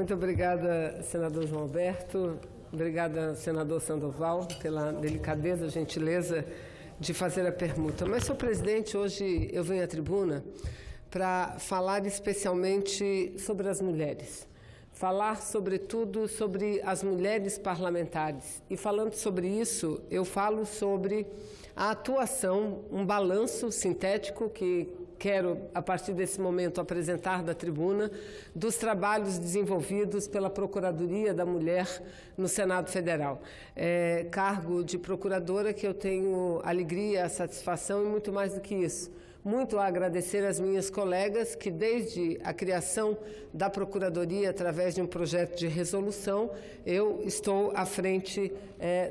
Muito obrigada, senador João Alberto. Obrigada, senador Sandoval, pela delicadeza, gentileza de fazer a permuta. Mas, senhor presidente, hoje eu venho à tribuna para falar especialmente sobre as mulheres. Falar, sobretudo, sobre as mulheres parlamentares. E falando sobre isso, eu falo sobre a atuação, um balanço sintético que quero, a partir desse momento, apresentar da tribuna, dos trabalhos desenvolvidos pela Procuradoria da Mulher no Senado Federal. Cargo de procuradora que eu tenho alegria, satisfação e muito mais do que isso. Muito a agradecer às minhas colegas que, desde a criação da Procuradoria, através de um projeto de resolução, eu estou à frente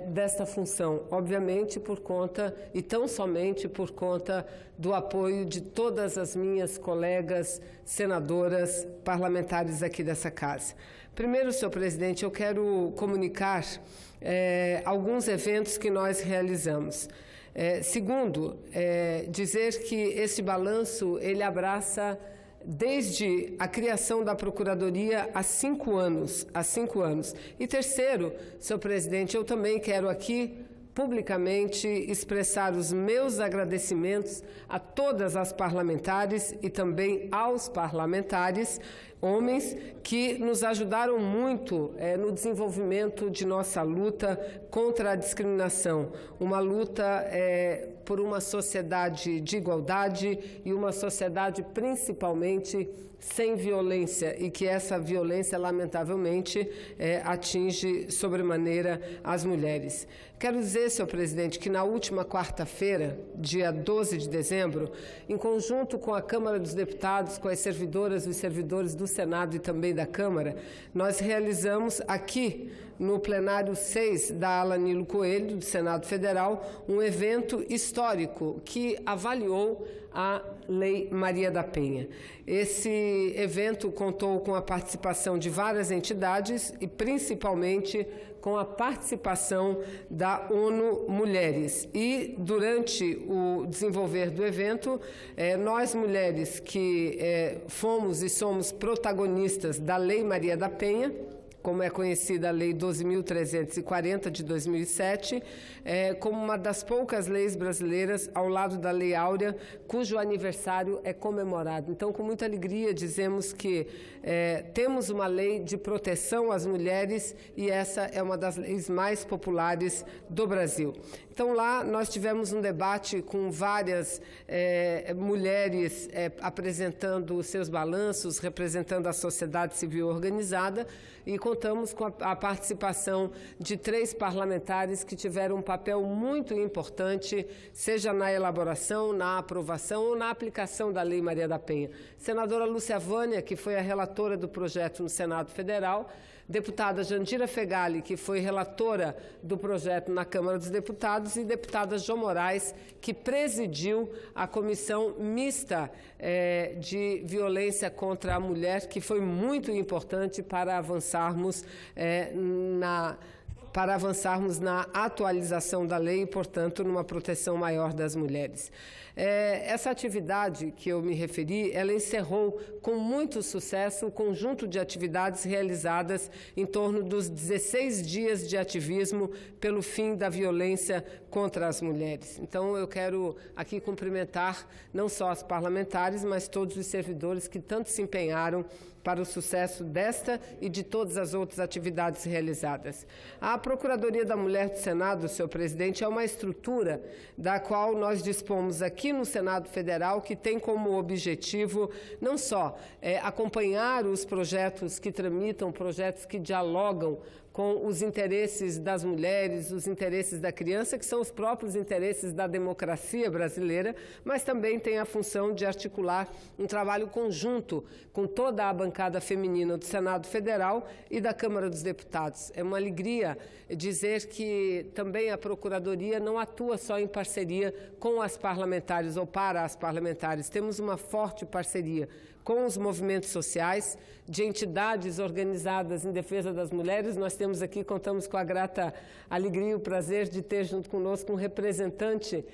desta função. Obviamente, por conta, e tão somente por conta do apoio de todas as minhas colegas senadoras parlamentares aqui dessa casa. Primeiro, senhor presidente, eu quero comunicar alguns eventos que nós realizamos. Segundo, dizer que esse balanço ele abraça desde a criação da Procuradoria há 5 anos. E terceiro, senhor presidente, eu também quero aqui publicamente expressar os meus agradecimentos a todas as parlamentares e também aos parlamentares, homens, que nos ajudaram muito no desenvolvimento de nossa luta contra a discriminação. Uma luta por uma sociedade de igualdade e uma sociedade principalmente sem violência, e que essa violência, lamentavelmente, atinge sobremaneira as mulheres. Quero dizer, senhor presidente, que na última quarta-feira, dia 12 de dezembro, em conjunto com a Câmara dos Deputados, com as servidoras e os servidores do Senado e também da Câmara, nós realizamos aqui no plenário 6 da Ala Nilo Coelho, do Senado Federal, um evento histórico que avaliou a Lei Maria da Penha. Esse evento contou com a participação de várias entidades e principalmente com a participação da ONU Mulheres. E durante o desenvolver do evento, nós mulheres que fomos e somos protagonistas da Lei Maria da Penha, como é conhecida a Lei 12.340, de 2007, como uma das poucas leis brasileiras, ao lado da Lei Áurea, cujo aniversário é comemorado. Então, com muita alegria, dizemos que temos uma lei de proteção às mulheres e essa é uma das leis mais populares do Brasil. Então, lá nós tivemos um debate com várias mulheres apresentando os seus balanços, representando a sociedade civil organizada, e contamos com a participação de 3 parlamentares que tiveram um papel muito importante, seja na elaboração, na aprovação ou na aplicação da Lei Maria da Penha. Senadora Lúcia Vânia, que foi a relatora do projeto no Senado Federal, deputada Jandira Fegali, que foi relatora do projeto na Câmara dos Deputados, e deputada Jô Moraes, que presidiu a comissão mista de violência contra a mulher, que foi muito importante para avançarmos na atualização da lei e, portanto, numa proteção maior das mulheres. Essa atividade que eu me referi, ela encerrou com muito sucesso o conjunto de atividades realizadas em torno dos 16 dias de ativismo pelo fim da violência contra as mulheres. Então, eu quero aqui cumprimentar não só as parlamentares, mas todos os servidores que tanto se empenharam para o sucesso desta e de todas as outras atividades realizadas. A Procuradoria da Mulher do Senado, senhor presidente, é uma estrutura da qual nós dispomos aqui no Senado Federal, que tem como objetivo não só acompanhar os projetos que tramitam, projetos que dialogam com os interesses das mulheres, os interesses da criança, que são os próprios interesses da democracia brasileira, mas também tem a função de articular um trabalho conjunto com toda a bancada feminina do Senado Federal e da Câmara dos Deputados. É uma alegria dizer que também a Procuradoria não atua só em parceria com as parlamentares ou para as parlamentares. Temos uma forte parceria com os movimentos sociais, de entidades organizadas em defesa das mulheres. Nós temos aqui, contamos com a grata alegria e o prazer de ter junto conosco um representante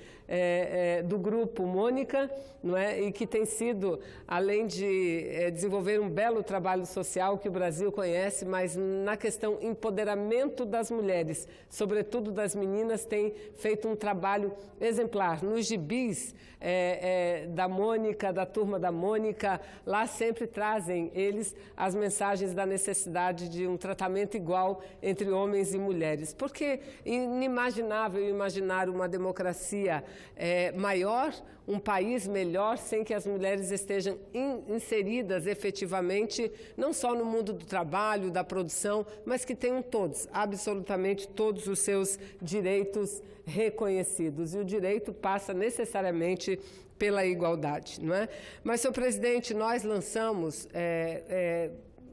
do grupo Mônica, não é? E que tem sido, além de desenvolver um belo trabalho social que o Brasil conhece, mas na questão empoderamento das mulheres, sobretudo das meninas, tem feito um trabalho exemplar. Nos gibis da Mônica, da turma da Mônica, lá sempre trazem eles as mensagens da necessidade de um tratamento igual entre homens e mulheres. Porque é inimaginável imaginar uma democracia maior, um país melhor, sem que as mulheres estejam inseridas efetivamente, não só no mundo do trabalho, da produção, mas que tenham todos, absolutamente todos os seus direitos reconhecidos. E o direito passa necessariamente pela igualdade, não é? Mas, senhor presidente, nós lançamos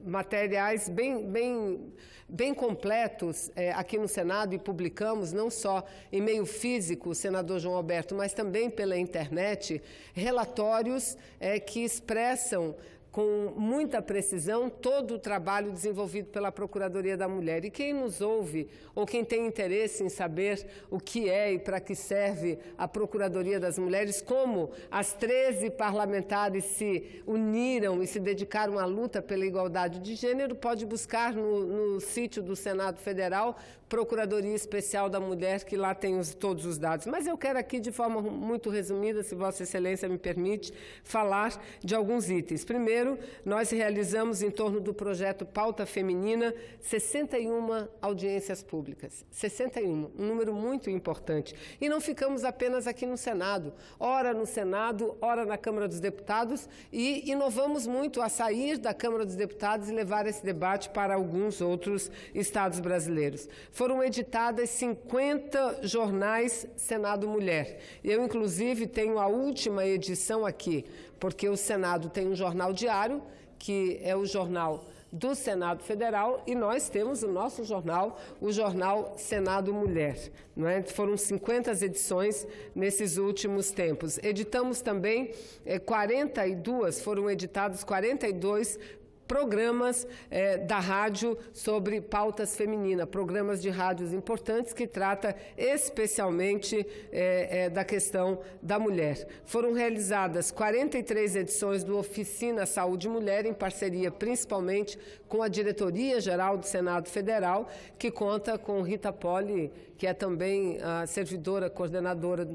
materiais bem completos aqui no Senado e publicamos, não só em meio físico, o senador João Alberto, mas também pela internet, relatórios que expressam com muita precisão todo o trabalho desenvolvido pela Procuradoria da Mulher. E quem nos ouve, ou quem tem interesse em saber o que é e para que serve a Procuradoria das Mulheres, como as 13 parlamentares se uniram e se dedicaram à luta pela igualdade de gênero, pode buscar no sítio do Senado Federal, Procuradoria Especial da Mulher, que lá tem todos os dados. Mas eu quero aqui, de forma muito resumida, se Vossa Excelência me permite, falar de alguns itens. Primeiro, nós realizamos, em torno do projeto Pauta Feminina, 61 audiências públicas. 61, um número muito importante. E não ficamos apenas aqui no Senado. Ora no Senado, ora na Câmara dos Deputados, e inovamos muito a sair da Câmara dos Deputados e levar esse debate para alguns outros estados brasileiros. Foram editadas 50 jornais Senado Mulher. Eu, inclusive, tenho a última edição aqui, porque o Senado tem um jornal diário, que é o jornal do Senado Federal, e nós temos o nosso jornal, o Jornal Senado Mulher. Não é? Foram 50 edições nesses últimos tempos. Editamos também 42, foram editados 42 programas da rádio sobre pautas femininas, programas de rádios importantes que trata especialmente da questão da mulher. Foram realizadas 43 edições do Oficina Saúde Mulher, em parceria principalmente com a Diretoria-Geral do Senado Federal, que conta com Rita Poli, que é também a servidora, coordenadora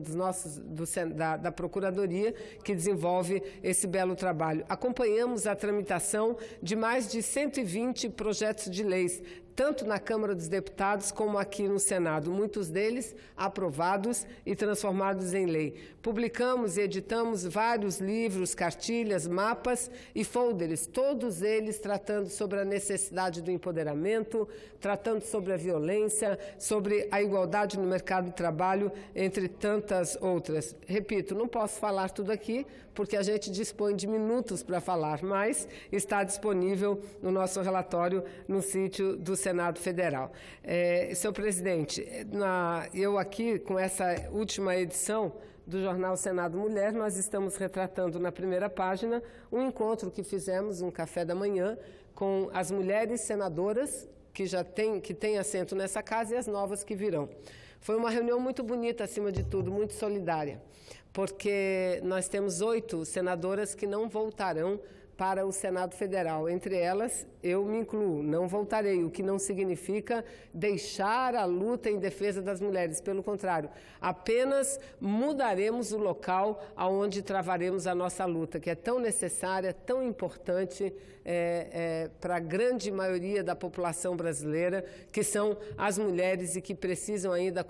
da Procuradoria, que desenvolve esse belo trabalho. Acompanhamos a tramitação de mais de 120 projetos de leis, tanto na Câmara dos Deputados como aqui no Senado, muitos deles aprovados e transformados em lei. Publicamos e editamos vários livros, cartilhas, mapas e folders, todos eles tratando sobre a necessidade do empoderamento, tratando sobre a violência, sobre a igualdade no mercado de trabalho, entre tantas outras. Repito, não posso falar tudo aqui, porque a gente dispõe de minutos para falar, mas está disponível no nosso relatório no sítio do Senado Federal. Senhor presidente, eu aqui, com essa última edição do Jornal Senado Mulher, nós estamos retratando na primeira página um encontro que fizemos, um café da manhã, com as mulheres senadoras que têm assento nessa casa e as novas que virão. Foi uma reunião muito bonita, acima de tudo, muito solidária, porque nós temos 8 senadoras que não voltarão para o Senado Federal. Entre elas, eu me incluo, não voltarei, o que não significa deixar a luta em defesa das mulheres. Pelo contrário, apenas mudaremos o local aonde travaremos a nossa luta, que é tão necessária, tão importante para a grande maioria da população brasileira, que são as mulheres e que precisam ainda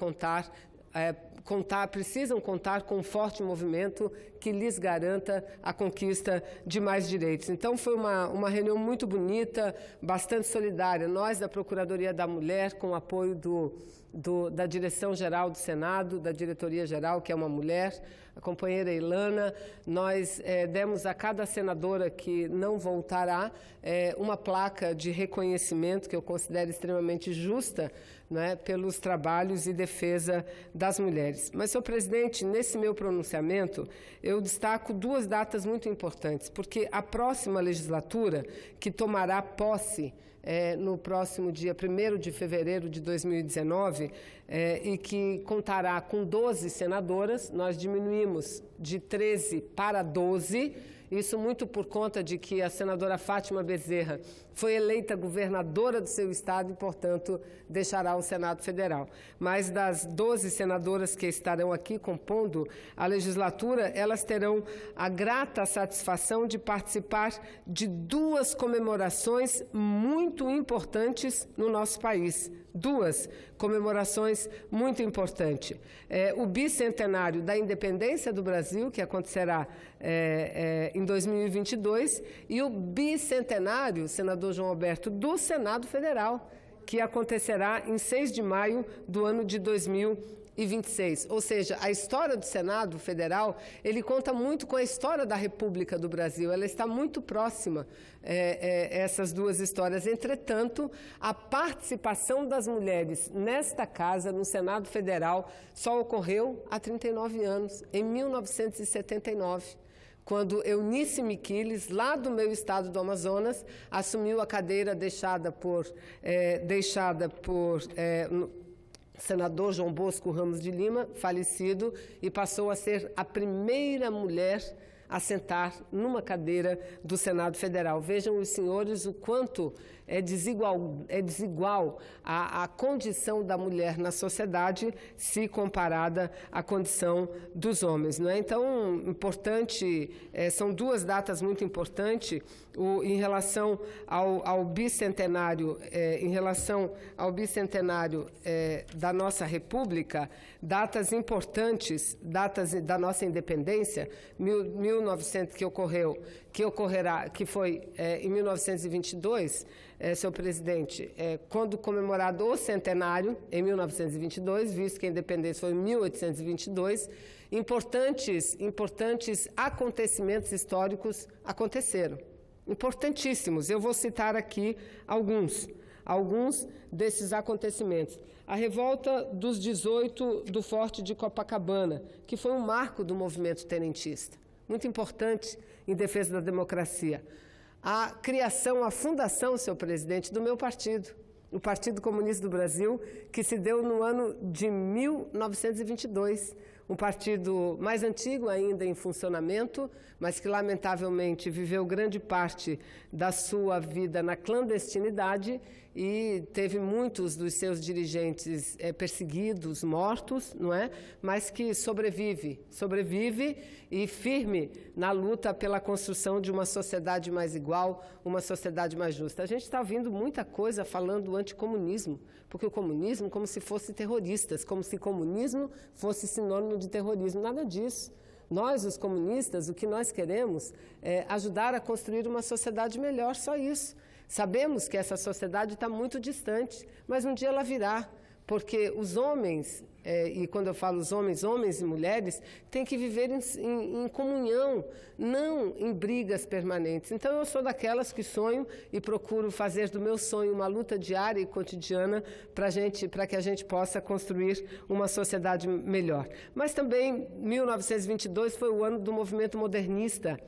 precisam contar com um forte movimento que lhes garanta a conquista de mais direitos. Então, foi uma reunião muito bonita, bastante solidária. Nós, da Procuradoria da Mulher, com o apoio da direção-geral do Senado, da diretoria-geral, que é uma mulher, a companheira Ilana. Nós demos a cada senadora que não voltará uma placa de reconhecimento, que eu considero extremamente justa, né, pelos trabalhos e defesa das mulheres. Mas, senhor presidente, nesse meu pronunciamento, eu destaco duas datas muito importantes, porque a próxima legislatura, que tomará posse no próximo dia 1º de fevereiro de 2019, e que contará com 12 senadoras, nós diminuímos de 13 para 12, isso muito por conta de que a senadora Fátima Bezerra foi eleita governadora do seu estado e, portanto, deixará o Senado Federal. Mas das 12 senadoras que estarão aqui compondo a legislatura, elas terão a grata satisfação de participar de duas comemorações muito importantes no nosso país. Duas comemorações muito importantes. O bicentenário da independência do Brasil, que acontecerá em 2022, e o bicentenário, senador João Alberto, do Senado Federal, que acontecerá em 6 de maio do ano de 2026. Ou seja, a história do Senado Federal, ele conta muito com a história da República do Brasil, ela está muito próxima, essas duas histórias. Entretanto, a participação das mulheres nesta casa, no Senado Federal, só ocorreu há 39 anos, em 1979. Quando Eunice Miquiles, lá do meu estado do Amazonas, assumiu a cadeira deixada por senador João Bosco Ramos de Lima, falecido, e passou a ser a primeira mulher a sentar numa cadeira do Senado Federal. Vejam os senhores o quanto é desigual a condição da mulher na sociedade se comparada à condição dos homens, não é? Então, importante, são duas datas muito importantes em relação ao bicentenário, da nossa República, datas importantes, datas da nossa independência, 1900 que foi em 1922, senhor presidente, quando comemorado o centenário, em 1922, visto que a independência foi em 1822, importantes acontecimentos históricos aconteceram, importantíssimos. Eu vou citar aqui alguns desses acontecimentos. A revolta dos 18 do Forte de Copacabana, que foi um marco do movimento tenentista, muito importante em defesa da democracia. A criação, a fundação, senhor presidente, do meu partido, o Partido Comunista do Brasil, que se deu no ano de 1922, um partido mais antigo ainda em funcionamento, mas que lamentavelmente viveu grande parte da sua vida na clandestinidade e teve muitos dos seus dirigentes perseguidos, mortos, não é? Mas que sobrevive e firme na luta pela construção de uma sociedade mais igual, uma sociedade mais justa. A gente está ouvindo muita coisa falando do anticomunismo, porque o comunismo como se fosse terroristas, como se comunismo fosse sinônimo de terrorismo. Nada disso. Nós, os comunistas, o que nós queremos é ajudar a construir uma sociedade melhor, só isso. Sabemos que essa sociedade está muito distante, mas um dia ela virá, porque os homens, e quando eu falo os homens e mulheres, têm que viver em comunhão, não em brigas permanentes. Então, eu sou daquelas que sonho e procuro fazer do meu sonho uma luta diária e cotidiana para que a gente possa construir uma sociedade melhor. Mas também, 1922 foi o ano do movimento modernista,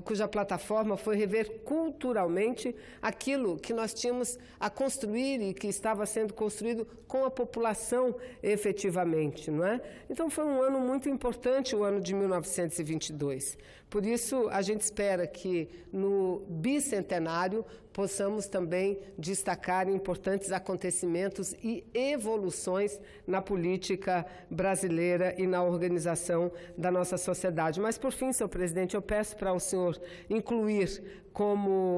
cuja plataforma foi rever culturalmente aquilo que nós tínhamos a construir e que estava sendo construído com a população efetivamente, não é? Então foi um ano muito importante, o ano de 1922. Por isso, a gente espera que no bicentenário possamos também destacar importantes acontecimentos e evoluções na política brasileira e na organização da nossa sociedade. Mas, por fim, senhor presidente, eu peço para o senhor incluir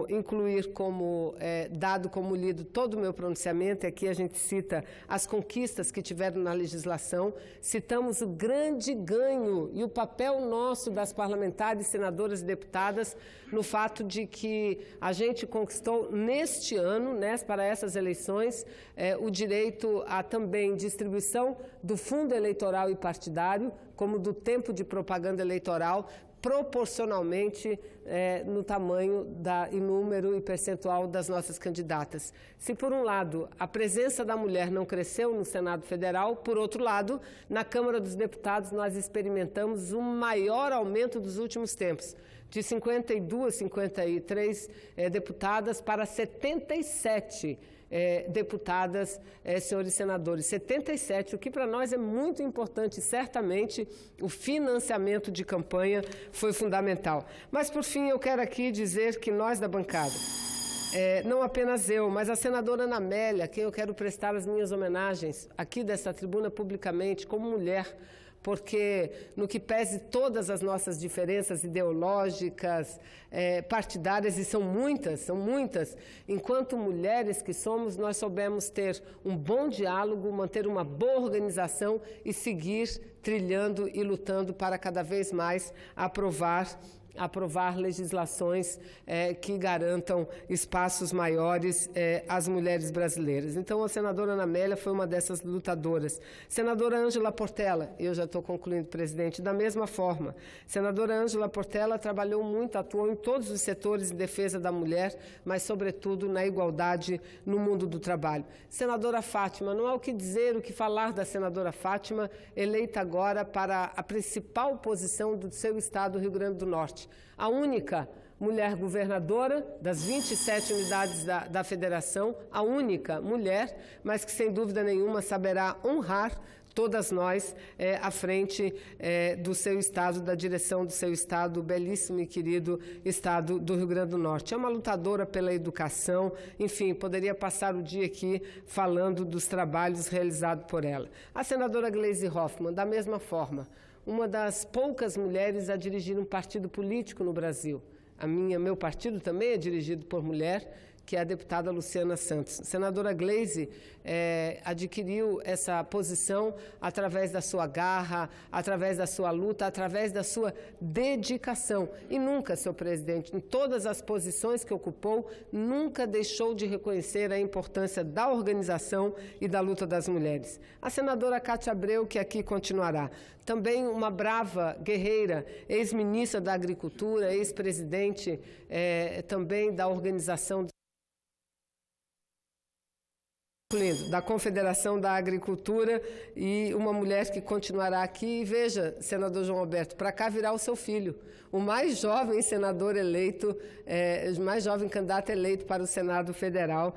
incluir como dado como lido todo o meu pronunciamento. Aqui a gente cita as conquistas que tiveram na legislação, citamos o grande ganho e o papel nosso das parlamentares, senadoras e deputadas no fato de que a gente conquistou neste ano, né, para essas eleições, o direito a também distribuição do fundo eleitoral e partidário, como do tempo de propaganda eleitoral, proporcionalmente no tamanho e número e percentual das nossas candidatas. Se, por um lado, a presença da mulher não cresceu no Senado Federal, por outro lado, na Câmara dos Deputados nós experimentamos o maior aumento dos últimos tempos, de 52, 53 deputadas para 77 deputadas, senhores senadores, 77, o que para nós é muito importante. Certamente o financiamento de campanha foi fundamental. Mas, por fim, eu quero aqui dizer que nós da bancada, não apenas eu, mas a senadora Ana Amélia, a quem eu quero prestar as minhas homenagens aqui dessa tribuna publicamente, como mulher, porque no que pese todas as nossas diferenças ideológicas, partidárias, e são muitas, enquanto mulheres que somos, nós soubemos ter um bom diálogo, manter uma boa organização e seguir trilhando e lutando para cada vez mais aprovar legislações que garantam espaços maiores às mulheres brasileiras. Então, a senadora Ana Amélia foi uma dessas lutadoras. Senadora Ângela Portela, eu já estou concluindo, presidente, da mesma forma. Senadora Ângela Portela trabalhou muito, atuou em todos os setores em defesa da mulher, mas, sobretudo, na igualdade no mundo do trabalho. Senadora Fátima, não há o que dizer, o que falar da senadora Fátima, eleita agora para a principal posição do seu estado, Rio Grande do Norte. A única mulher governadora das 27 unidades da federação, a única mulher, mas que sem dúvida nenhuma saberá honrar todas nós à frente do seu estado, da direção do seu estado, belíssimo e querido estado do Rio Grande do Norte. É uma lutadora pela educação, enfim, poderia passar o dia aqui falando dos trabalhos realizados por ela. A senadora Gleisi Hoffmann, da mesma forma, uma das poucas mulheres a dirigir um partido político no Brasil. Meu partido também é dirigido por mulher, que é a deputada Luciana Santos. A senadora Gleisi adquiriu essa posição através da sua garra, através da sua luta, através da sua dedicação. E nunca, senhor presidente, em todas as posições que ocupou, nunca deixou de reconhecer a importância da organização e da luta das mulheres. A senadora Cátia Abreu, que aqui continuará. Também uma brava guerreira, ex-ministra da Agricultura, ex-presidente também da organização da Confederação da Agricultura, e uma mulher que continuará aqui. E veja, senador João Alberto, para cá virá o seu filho, o mais jovem senador eleito, o mais jovem candidato eleito para o Senado Federal,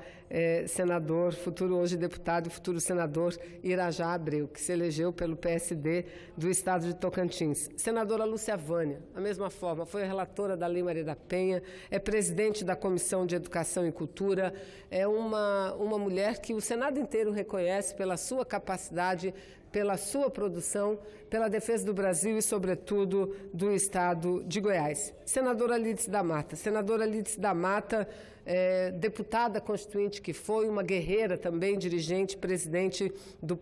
senador, futuro hoje deputado e futuro senador Irajá Abreu, que se elegeu pelo PSD do estado de Tocantins. Senadora Lúcia Vânia, da mesma forma, foi relatora da Lei Maria da Penha, é presidente da Comissão de Educação e Cultura, é uma mulher que o Senado inteiro reconhece pela sua capacidade, pela sua produção, pela defesa do Brasil e, sobretudo, do estado de Goiás. Senadora Lídice da Mata. Senadora Lídice da Mata, deputada constituinte que foi, uma guerreira também, dirigente, presidente do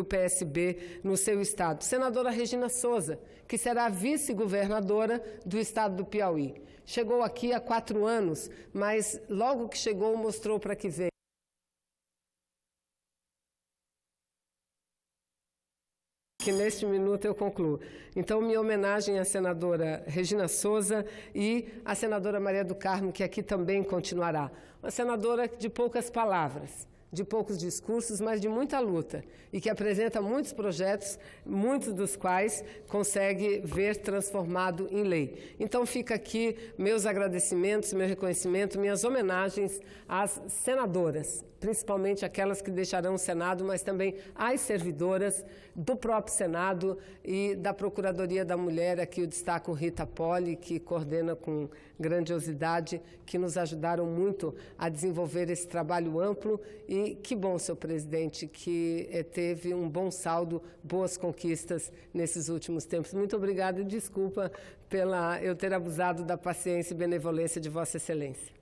PSB no seu estado. Senadora Regina Souza, que será vice-governadora do estado do Piauí. Chegou aqui há 4 anos, mas logo que chegou mostrou para que veio. Que neste minuto eu concluo. Então, minha homenagem à senadora Regina Souza e à senadora Maria do Carmo, que aqui também continuará. Uma senadora de poucas palavras, de poucos discursos, mas de muita luta, e que apresenta muitos projetos, muitos dos quais consegue ver transformado em lei. Então, fica aqui meus agradecimentos, meu reconhecimento, minhas homenagens às senadoras, principalmente aquelas que deixarão o Senado, mas também às servidoras do próprio Senado e da Procuradoria da Mulher. Aqui eu destaco Rita Poli, que coordena com grandiosidade, que nos ajudaram muito a desenvolver esse trabalho amplo e E que bom, senhor presidente, que teve um bom saldo, boas conquistas nesses últimos tempos. Muito obrigada e desculpa pela eu ter abusado da paciência e benevolência de Vossa Excelência.